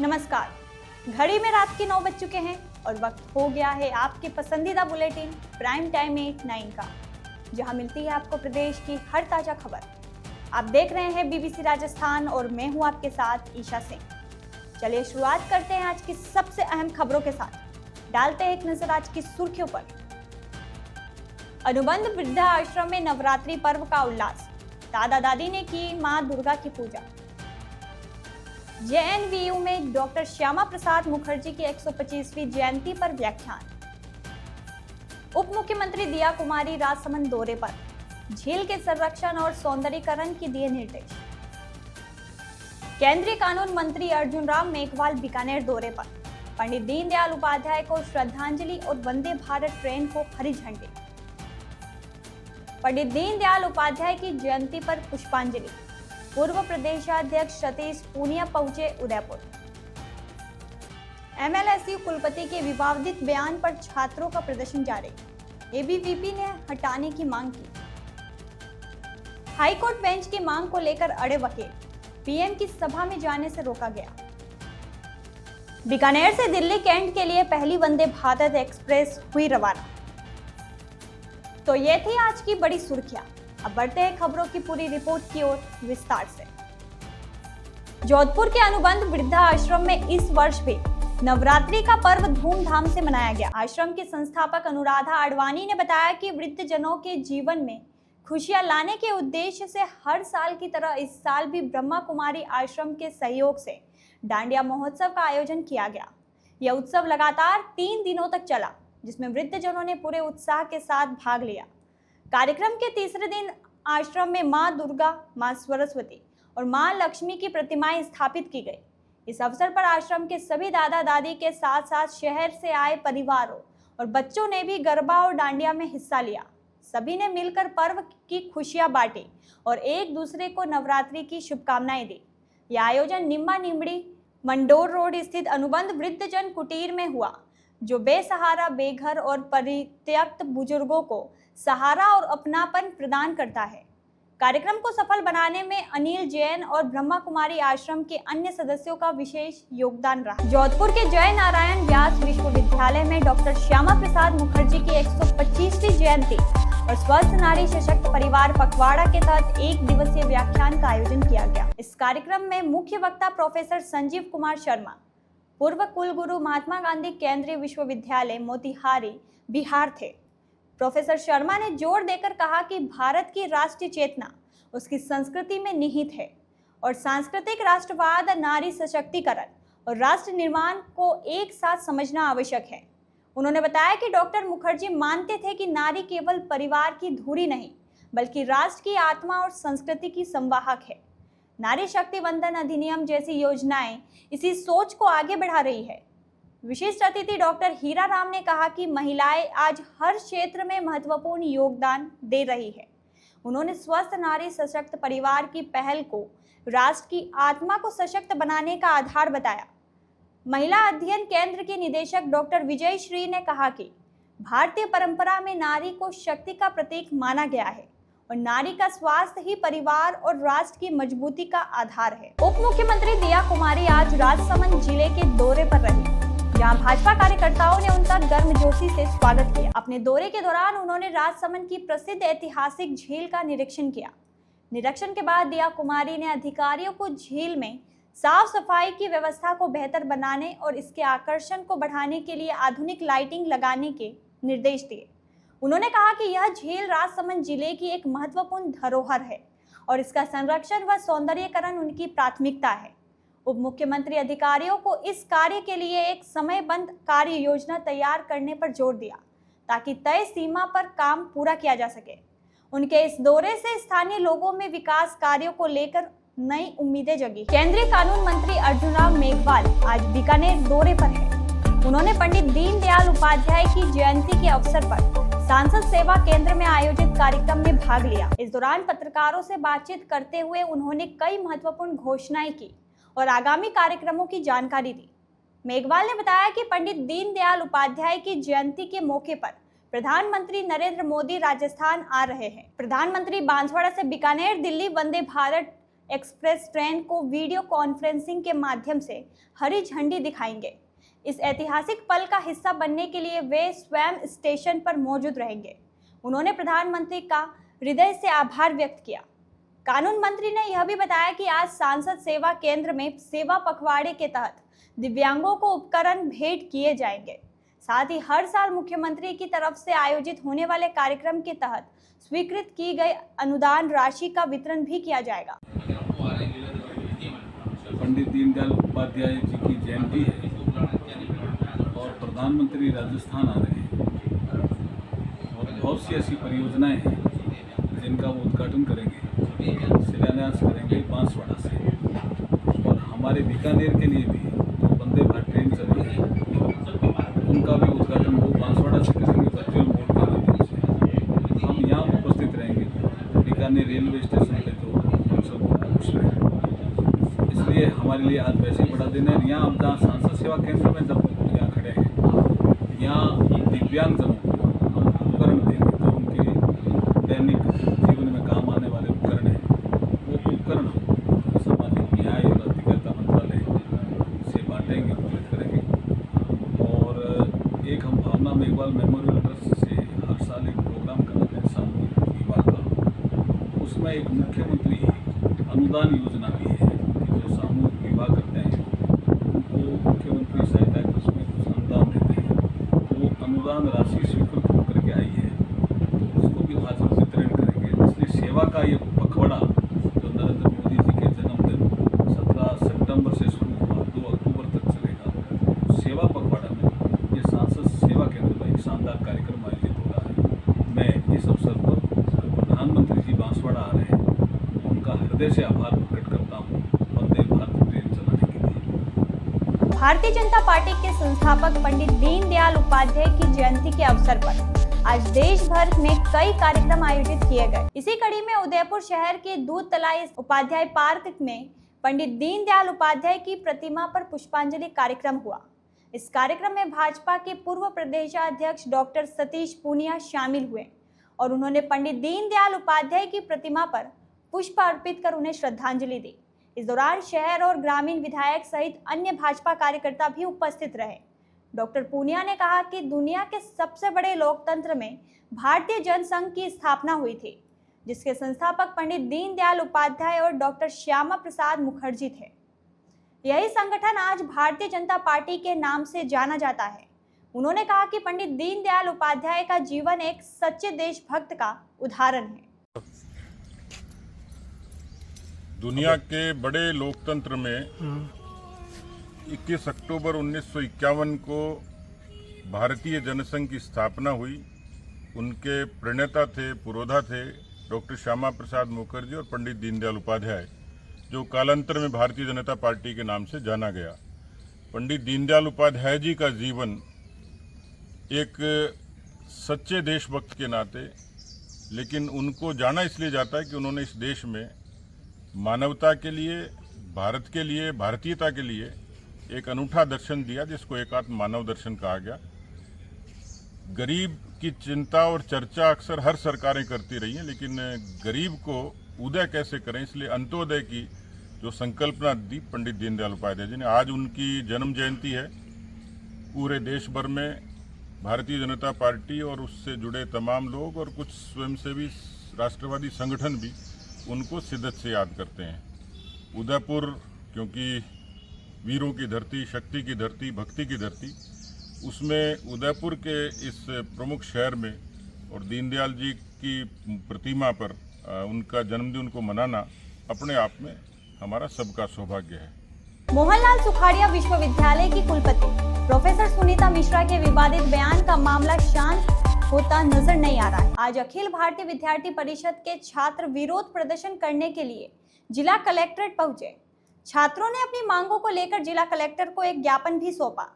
नमस्कार। घड़ी में रात के 9 बज चुके हैं और वक्त हो गया है आपके पसंदीदा बुलेटिन प्राइम टाइम 8-9 का, जहां मिलती है आपको प्रदेश की हर ताजा खबर। आप देख रहे हैं बीबीसी राजस्थान और मैं हूं आपके साथ ईशा सिंह। चलिए शुरुआत करते हैं आज की सबसे अहम खबरों के साथ। डालते हैं एक नजर आज की सुर्खियों पर। अनुबंध वृद्धा आश्रम में नवरात्रि पर्व का उल्लास, दादा दादी ने की मां दुर्गा की पूजा। जेएनवीयू में डॉक्टर श्यामा प्रसाद मुखर्जी की 125वीं जयंती पर व्याख्यान। उप मुख्यमंत्री दिया कुमारी राजसमंद दौरे पर, झील के संरक्षण और सौंदर्यीकरण की दिए निर्देश। केंद्रीय कानून मंत्री अर्जुन राम मेघवाल बीकानेर दौरे पर, पंडित दीनदयाल उपाध्याय को श्रद्धांजलि और वंदे भारत ट्रेन को हरी झंडी। पंडित दीनदयाल उपाध्याय की जयंती पर पुष्पांजलि, पूर्व प्रदेशाध्यक्ष सतीश पूनिया पहुंचे उदयपुर। एमएलएसयू कुलपति के विवादित बयान पर छात्रों का प्रदर्शन जारी, एबीवीपी ने हटाने की मांग की। हाईकोर्ट बेंच की मांग को लेकर अड़े वकील, पीएम की सभा में जाने से रोका गया। बीकानेर से दिल्ली कैंट के लिए पहली वंदे भारत एक्सप्रेस हुई रवाना। तो ये थी आज की बड़ी सुर्खियां। अब बढ़ते हैं खबरों की पूरी रिपोर्ट की ओर विस्तार से। जोधपुर के अनुबंध वृद्धा आश्रम में इस वर्ष भी नवरात्रि का पर्व धूमधाम से मनाया गया। आश्रम के संस्थापक अनुराधा आडवाणी ने बताया कि वृद्ध जनों के जीवन में खुशियां लाने के उद्देश्य से हर साल की तरह इस साल भी ब्रह्मा कुमारी आश्रम के सहयोग से डांडिया महोत्सव का आयोजन किया गया। यह उत्सव लगातार 3 दिनों तक चला, जिसमें वृद्ध जनों ने पूरे उत्साह के साथ भाग लिया। कार्यक्रम के तीसरे दिन आश्रम में मां दुर्गा, मां सरस्वती और मां लक्ष्मी की प्रतिमाएं स्थापित की गई। इस अवसर पर आश्रम के सभी दादा दादी के साथ साथ शहर से आए परिवारों और बच्चों ने भी गरबा और डांडिया में हिस्सा लिया। सभी ने मिलकर पर्व की खुशियां बांटी और एक दूसरे को नवरात्रि की शुभकामनाएं दी। यह आयोजन निम्मा निमड़ी मंडोर रोड स्थित अनुबंध वृद्धजन कुटीर में हुआ, जो बेसहारा, बेघर और परित्यक्त बुजुर्गों को सहारा और अपनापन प्रदान करता है। कार्यक्रम को सफल बनाने में अनिल जैन और ब्रह्मा कुमारी आश्रम के अन्य सदस्यों का विशेष योगदान रहा। जोधपुर के जय नारायण व्यास विश्वविद्यालय में डॉक्टर श्यामा प्रसाद मुखर्जी की 125वीं जयंती और स्वस्थ नारी सशक्त परिवार पखवाड़ा के तहत 1 दिवसीय व्याख्यान का आयोजन किया गया। इस कार्यक्रम में मुख्य वक्ता प्रोफेसर संजीव कुमार शर्मा, पूर्व कुलगुरु महात्मा गांधी केंद्रीय विश्वविद्यालय मोतिहारी, बिहार थे। प्रोफेसर शर्मा ने जोर देकर कहा कि भारत की राष्ट्रीय चेतना उसकी संस्कृति में निहित है और सांस्कृतिक राष्ट्रवाद, नारी सशक्तिकरण और राष्ट्र निर्माण को एक साथ समझना आवश्यक है। उन्होंने बताया कि डॉक्टर मुखर्जी मानते थे कि नारी केवल परिवार की धुरी नहीं, बल्कि राष्ट्र की आत्मा और संस्कृति की संवाहक है। नारी शक्ति वंदन अधिनियम जैसी योजनाएं इसी सोच को आगे बढ़ा रही है। विशिष्ट अतिथि डॉक्टर हीरा राम ने कहा कि महिलाएं आज हर क्षेत्र में महत्वपूर्ण योगदान दे रही है। उन्होंने स्वस्थ नारी सशक्त परिवार की पहल को राष्ट्र की आत्मा को सशक्त बनाने का आधार बताया। महिला अध्ययन केंद्र के निदेशक डॉक्टर विजय श्री ने कहा कि भारतीय परंपरा में नारी को शक्ति का प्रतीक माना गया है और नारी का स्वास्थ्य ही परिवार और राष्ट्र की मजबूती का आधार है। उप मुख्यमंत्री दिया कुमारी आज राजसमंद जिले के दौरे पर रही, जहां भाजपा कार्यकर्ताओं ने उनका गर्मजोशी से स्वागत किया। अपने दौरे के दौरान उन्होंने राजसमंद की प्रसिद्ध ऐतिहासिक झील का निरीक्षण किया। निरीक्षण के बाद दिया कुमारी ने अधिकारियों को झील में साफ सफाई की व्यवस्था को बेहतर बनाने और इसके आकर्षण को बढ़ाने के लिए आधुनिक लाइटिंग लगाने के निर्देश दिए। उन्होंने कहा कि यह झील राजसमंद जिले की एक महत्वपूर्ण धरोहर है और इसका संरक्षण व सौंदर्यीकरण उनकी प्राथमिकता है। उप मुख्यमंत्री अधिकारियों को इस कार्य के लिए एक समयबद्ध कार्य योजना तैयार करने पर जोर दिया, ताकि तय सीमा पर काम पूरा किया जा सके। उनके इस दौरे से स्थानीय लोगों में विकास कार्यों को लेकर नई उम्मीदें जगी। केंद्रीय कानून मंत्री अर्जुन राम मेघवाल आज बीकानेर दौरे पर है। उन्होंने पंडित दीनदयाल उपाध्याय की जयंती के अवसर पर सांसद सेवा केंद्र में आयोजित कार्यक्रम में भाग लिया। इस दौरान पत्रकारों से बातचीत करते हुए उन्होंने कई महत्वपूर्ण घोषणाएं की और आगामी कार्यक्रमों की जानकारी दी। मेघवाल ने बताया कि पंडित दीनदयाल उपाध्याय की जयंती के मौके पर प्रधानमंत्री नरेंद्र मोदी राजस्थान आ रहे हैं। प्रधानमंत्री बांसवाड़ा से बीकानेर दिल्ली वंदे भारत एक्सप्रेस ट्रेन को वीडियो कॉन्फ्रेंसिंग के माध्यम से हरी झंडी दिखाएंगे। इस ऐतिहासिक पल का हिस्सा बनने के लिए वे स्वयं स्टेशन पर मौजूद रहेंगे। उन्होंने प्रधानमंत्री का हृदय से आभार व्यक्त किया। कानून मंत्री ने यह भी बताया कि आज सांसद सेवा केंद्र में सेवा पखवाड़े के तहत दिव्यांगों को उपकरण भेंट किए जाएंगे। साथ ही हर साल मुख्यमंत्री की तरफ से आयोजित होने वाले कार्यक्रम के तहत स्वीकृत की गई अनुदान राशि का वितरण भी किया जाएगा। पंडित दीनदयाल उपाध्याय जी की जयंती है और प्रधानमंत्री राजस्थान आ रहे हैं और बहुत सी ऐसी परियोजनाएं हैं जिनका वो उद्घाटन करेंगे, शिलान्यास करेंगे बांसवाड़ा से। और हमारे बीकानेर के लिए भी जो वंदे भारत ट्रेन चल रही है उनका भी उद्घाटन वो बांसवाड़ा से करेंगे, वर्चुअल मोड के माध्यम से। हम यहाँ उपस्थित रहेंगे बीकानेर रेलवे स्टेशन पे जो फंक्शन होगा उसमें। इसलिए हमारे लिए आज वैसे ही बड़ा दिन है। यहाँ हम जहाँ सांसद सेवा केंद्र में जब यहाँ खड़े हैं, यहाँ दिव्यांगजनों को हम उपकरण देंगे जो उनके दैनिक जीवन में काम आने वाले उपकरण हैं। वो उपकरण सामाजिक न्याय और अधिकारिता मंत्रालय से बांटेंगे, वितरित करेंगे। और एक हम भावना मेघवाल मेमोरियल ट्रस्ट से हर साल एक प्रोग्राम कराते हैं सामूहिक विवाह का। उसमें एक मुख्यमंत्री अनुदान योजना भी है कि जो सामूहिक विवाह करते हैं उनको मुख्यमंत्री सहायता कोष में कुछ अनुदान देते हैं। तो वो अनुदान राशि स्वीकृत होकर के आई है, तो उसको भी आज हम वितरण करेंगे। इसलिए सेवा का ये पखवाड़ा जो नरेंद्र मोदी जी के जन्मदिन 17 सितंबर से शुरू हुआ 2 अक्टूबर तक चलेगा। सेवा पखवाड़ा में ये सांसद सेवा केंद्र में एक शानदार कार्यक्रम आयोजित हो रहा है। मैं इस अवसर पर प्रधानमंत्री जी बांसवाड़ा आ रहे हैं, उनका हृदय से आभार प्रकट करता हूँ वंदे भारत ट्रेन चलाने के लिए। भारतीय जनता पार्टी के संस्थापक पंडित दीनदयाल उपाध्याय की जयंती के अवसर पर आज देश भर में कई कार्यक्रम आयोजित किए गए। इसी कड़ी में उदयपुर शहर के दूध तलाई उपाध्याय पार्क में पंडित दीनदयाल उपाध्याय की प्रतिमा पर पुष्पांजलि कार्यक्रम हुआ। इस कार्यक्रम में भाजपा के पूर्व प्रदेशाध्यक्ष डॉक्टर सतीश पूनिया शामिल हुए और उन्होंने पंडित दीनदयाल उपाध्याय की प्रतिमा पर पुष्प अर्पित कर उन्हें श्रद्धांजलि दी। इस दौरान शहर और ग्रामीण विधायक सहित अन्य भाजपा कार्यकर्ता भी उपस्थित रहे। डॉक्टर पूनिया ने कहा कि दुनिया के सबसे बड़े लोकतंत्र में भारतीय जनसंघ की स्थापना हुई थी, जिसके संस्थापक पंडित दीनदयाल उपाध्याय और डॉक्टर श्यामा प्रसाद मुखर्जी थे। यही संगठन आज भारतीय जनता पार्टी के नाम से जाना जाता है। उन्होंने कहा कि पंडित दीनदयाल उपाध्याय का जीवन एक सच्चे देशभक्त का उदाहरण है। दुनिया के बड़े लोकतंत्र में 21 अक्टूबर 1951 को भारतीय जनसंघ की स्थापना हुई। उनके प्रणेता थे, पुरोधा थे डॉक्टर श्यामा प्रसाद मुखर्जी और पंडित दीनदयाल उपाध्याय, जो कालांतर में भारतीय जनता पार्टी के नाम से जाना गया। पंडित दीनदयाल उपाध्याय जी का जीवन एक सच्चे देशभक्त के नाते, लेकिन उनको जाना इसलिए जाता है कि उन्होंने इस देश में मानवता के लिए, भारत के लिए, भारतीयता के लिए एक अनूठा दर्शन दिया, जिसको एकात्म मानव दर्शन कहा गया। गरीब की चिंता और चर्चा अक्सर हर सरकारें करती रही हैं, लेकिन गरीब को उदय कैसे करें, इसलिए अंत्योदय की जो संकल्पना दी पंडित दीनदयाल उपाध्याय जी ने। आज उनकी जन्म जयंती है। पूरे देश भर में भारतीय जनता पार्टी और उससे जुड़े तमाम लोग और कुछ स्वयंसेवी राष्ट्रवादी संगठन भी उनको शिद्दत से याद करते हैं। उदयपुर क्योंकि वीरों की धरती, शक्ति की धरती, भक्ति की धरती, उसमें उदयपुर के इस प्रमुख शहर में और दीनदयाल जी की प्रतिमा पर उनका जन्मदिन को मनाना अपने आप में हमारा सबका सौभाग्य है। मोहनलाल सुखाड़िया विश्वविद्यालय की कुलपति प्रोफेसर सुनीता मिश्रा के विवादित बयान का मामला शांत होता नजर नहीं आ रहा है। आज अखिल भारतीय विद्यार्थी परिषद के छात्र विरोध प्रदर्शन करने के लिए जिला कलेक्ट्रेट पहुंचे। छात्रों ने अपनी मांगों को लेकर जिला कलेक्टर को एक ज्ञापन भी सौंपा।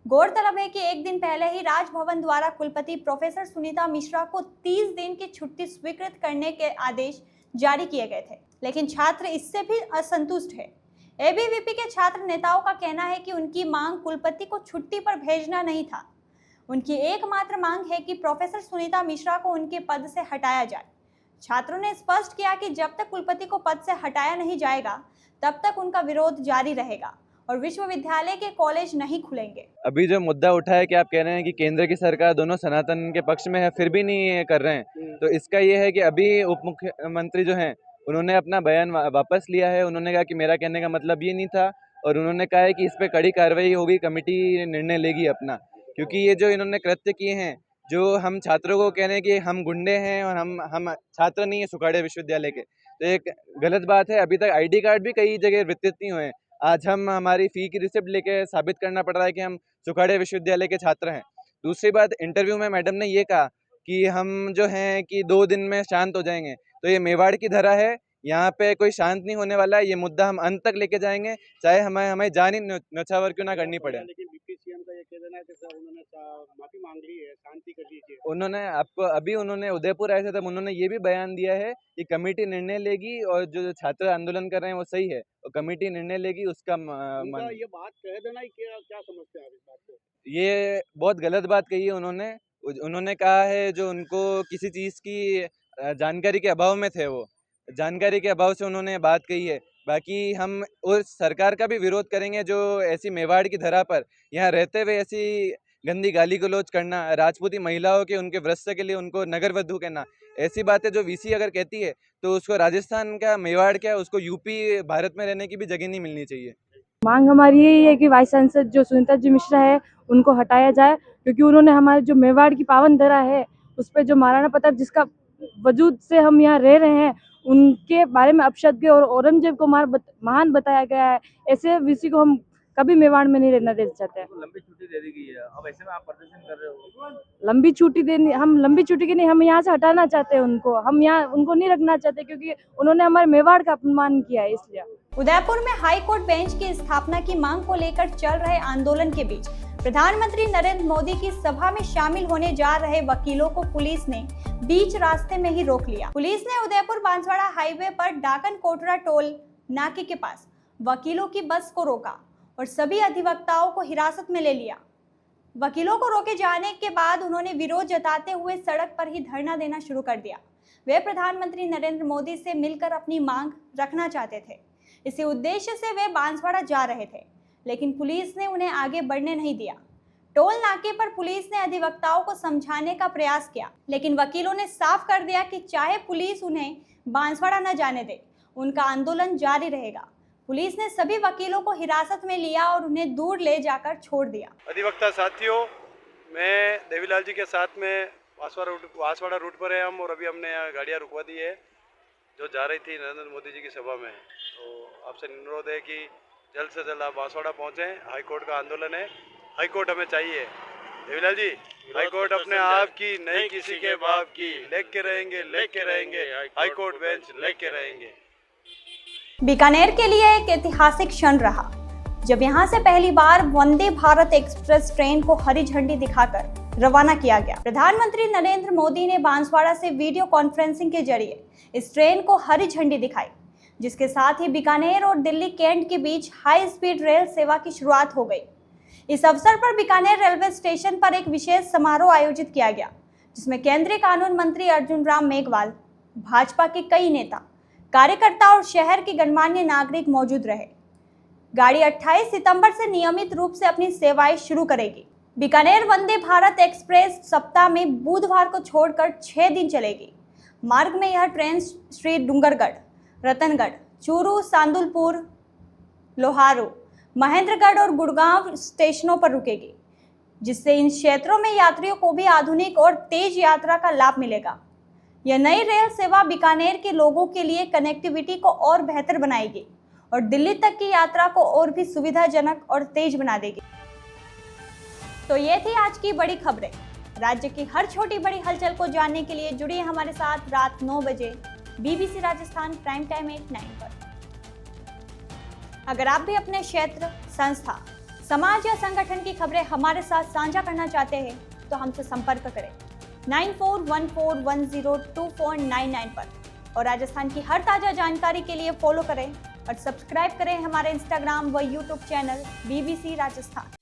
गौरतलब है कि एक दिन पहले ही राजभवन द्वारा कुलपति प्रोफेसर सुनीता मिश्रा को 30 दिन की छुट्टी स्वीकृत करने के आदेश जारी किए गए थे, लेकिन छात्र इससे भी असंतुष्ट है। एबीवीपी के छात्र नेताओं का कहना है कि उनकी मांग कुलपति को छुट्टी पर भेजना नहीं था। उनकी एकमात्र मांग है कि प्रोफेसर सुनीता मिश्रा को उनके पद से हटाया जाए। छात्रों ने स्पष्ट किया कि जब तक कुलपति को पद से हटाया नहीं जाएगा तब तक उनका विरोध जारी रहेगा और विश्वविद्यालय के कॉलेज नहीं खुलेंगे। अभी जो मुद्दा उठा है कि आप कह रहे हैं कि केंद्र की सरकार दोनों सनातन के पक्ष में है, फिर भी नहीं कर रहे हैं, तो इसका ये है कि अभी उप मुख्यमंत्री जो हैं उन्होंने अपना बयान वापस लिया है। उन्होंने कहा कि मेरा कहने का मतलब ये नहीं था, और उन्होंने कहा है कि इस पर कड़ी कार्रवाई होगी, कमेटी निर्णय लेगी अपना, क्योंकि ये जो इन्होंने कृत्य किए हैं, जो हम छात्रों को कह रहे हैं कि हम गुंडे हैं और हम छात्र नहीं है सुखाड़े विश्वविद्यालय के, तो एक गलत बात है। अभी तक ID कार्ड भी कई जगह वितरित नहीं हुए हैं। आज हम हमारी फ़ी की रिसिप्ट लेके साबित करना पड़ रहा है कि हम सुखाड़े विश्वविद्यालय के छात्र हैं। दूसरी बात, इंटरव्यू में मैडम ने ये कहा कि हम जो हैं कि 2 दिन में शांत हो जाएंगे, तो ये मेवाड़ की धरा है, यहाँ पे कोई शांत नहीं होने वाला है। ये मुद्दा हम अंत तक लेके जाएंगे, चाहे हमें जान ही न्यौछावर क्यों ना करनी पड़े। लेकिन डिप्टी सीएम का ये कह देना है कि सर उन्होंने माफी मांग ली है, शांति कर लीजिए। उन्होंने उदयपुर आए थे तब उन्होंने ये भी बयान दिया है कि कमेटी निर्णय लेगी, और जो छात्र आंदोलन कर रहे हैं वो सही है, और कमेटी निर्णय लेगी उसका ये बात कह देना ही क्या समझते हैं इस बात को? ये बहुत गलत बात कही है उन्होंने कहा है जो उनको किसी चीज़ की जानकारी के अभाव में थे, वो जानकारी के अभाव से उन्होंने बात कही है। बाकी हम उस सरकार का भी विरोध करेंगे जो ऐसी मेवाड़ की धरा पर यहाँ रहते हुए ऐसी गंदी गाली गलौज करना, राजपूती महिलाओं के उनके व्रत के लिए उनको नगर वधू कहना, ऐसी बातें जो VC अगर कहती है तो उसको राजस्थान का मेवाड़ क्या, उसको यूपी भारत में रहने की भी जगह नहीं मिलनी चाहिए। मांग हमारी यही है कि वाइस चांसलर जो सुनीता जी मिश्रा है उनको हटाया जाए, क्योंकि उन्होंने हमारे जो मेवाड़ की पावन धरा है उस पर जो महाराणा प्रताप जिसका वजूद से हम यहाँ रह रहे हैं उनके बारे में अपशब्द और औरंगजेब को महान बताया गया है। ऐसे VC को हम कभी मेवाड़ में नहीं रहना दे चाहते हैं। लंबी छुट्टी दे दी गई है, अब ऐसे में आप प्रदर्शन कर रहे हो। लंबी छुट्टी देनी, हम लंबी छुट्टी की नहीं, हम यहाँ से हटाना चाहते हैं उनको, हम यहाँ उनको नहीं रखना चाहते क्योंकि उन्होंने हमारे मेवाड़ का अपमान किया है। इसलिए उदयपुर में हाई कोर्ट बेंच की स्थापना की मांग को लेकर चल रहे आंदोलन के बीच प्रधानमंत्री नरेंद्र मोदी की सभा में शामिल होने जा रहे वकीलों को पुलिस ने बीच रास्ते में ही रोक लिया। पुलिस ने उदयपुर बांसवाड़ा हाईवे पर डाकन कोटरा टोल नाके के पास वकीलों की बस को रोका और सभी अधिवक्ताओं को हिरासत में ले लिया। वकीलों को रोके जाने के बाद उन्होंने विरोध जताते हुए सड़क पर ही धरना देना शुरू कर दिया। वे प्रधानमंत्री नरेंद्र मोदी से मिलकर अपनी मांग रखना चाहते थे। इसी उद्देश्य से वे बांसवाड़ा जा रहे थे, लेकिन पुलिस ने उन्हें आगे बढ़ने नहीं दिया। टोल नाके पर पुलिस ने अधिवक्ताओं को समझाने का प्रयास किया, लेकिन वकीलों ने साफ कर दिया कि चाहे पुलिस उन्हें बांसवाड़ा न जाने दे, उनका आंदोलन जारी रहेगा। पुलिस ने सभी वकीलों को हिरासत में लिया और उन्हें दूर ले जाकर छोड़ दिया। अधिवक्ता साथियों, मैं देवीलाल जी के साथ में बांसवाड़ा रूट पर है हम, और अभी हमने यहाँ गाड़ियाँ रुकवा दी है जो जा रही थी नरेंद्र मोदी जी की सभा में। तो आपसे अनुरोध है कि जल्द से जल्द आप बांसवाड़ा पहुँचें। हाईकोर्ट का आंदोलन है, हाईकोर्ट हमें चाहिए। देवीलाल जी, हाईकोर्ट अपने आप की, नहीं किसी के बाप की, लेके रहेंगे हाईकोर्ट बेंच लेके रहेंगे। बीकानेर के लिए एक ऐतिहासिक क्षण रहा जब यहां से पहली बार वंदे भारत एक्सप्रेस ट्रेन को हरी झंडी दिखाकर रवाना किया गया। प्रधानमंत्री नरेंद्र मोदी ने बांसवाड़ा से वीडियो कॉन्फ्रेंसिंग के जरिए इस ट्रेन को हरी झंडी दिखाई, जिसके साथ ही बीकानेर और दिल्ली कैंट के बीच हाई स्पीड रेल सेवा की शुरुआत हो गई। इस अवसर पर बीकानेर रेलवे स्टेशन पर एक विशेष समारोह आयोजित किया गया, जिसमें केंद्रीय कानून मंत्री अर्जुन राम मेघवाल, भाजपा के कई नेता, कार्यकर्ता और शहर के गणमान्य नागरिक मौजूद रहे। गाड़ी 28 सितंबर से नियमित रूप से अपनी सेवाएं शुरू करेगी। बीकानेर वंदे भारत एक्सप्रेस सप्ताह में बुधवार को छोड़कर 6 दिन चलेगी। मार्ग में यह ट्रेन श्री डूंगरगढ़, रतनगढ़, चूरू, सांदुलपुर, लोहारू, महेंद्रगढ़ और गुड़गांव स्टेशनों पर रुकेगी, जिससे इन क्षेत्रों में यात्रियों को भी आधुनिक और तेज यात्रा का लाभ मिलेगा। यह नई रेल सेवा बीकानेर के लोगों के लिए कनेक्टिविटी को और बेहतर बनाएगी और दिल्ली तक की यात्रा को और भी सुविधाजनक और तेज बना देगी। तो ये थी आज की बड़ी खबरें। राज्य की हर छोटी बड़ी हलचल को जानने के लिए जुड़िए हमारे साथ रात 9 बजे BBC राजस्थान प्राइम टाइम 8/9 पर। अगर आप भी अपने क्षेत्र, संस्था, समाज या संगठन की खबरें हमारे साथ साझा करना चाहते हैं तो हमसे संपर्क करें 9414102499 पर, और राजस्थान की हर ताज़ा जानकारी के लिए फॉलो करें और सब्सक्राइब करें हमारे इंस्टाग्राम व यूट्यूब चैनल BBC राजस्थान।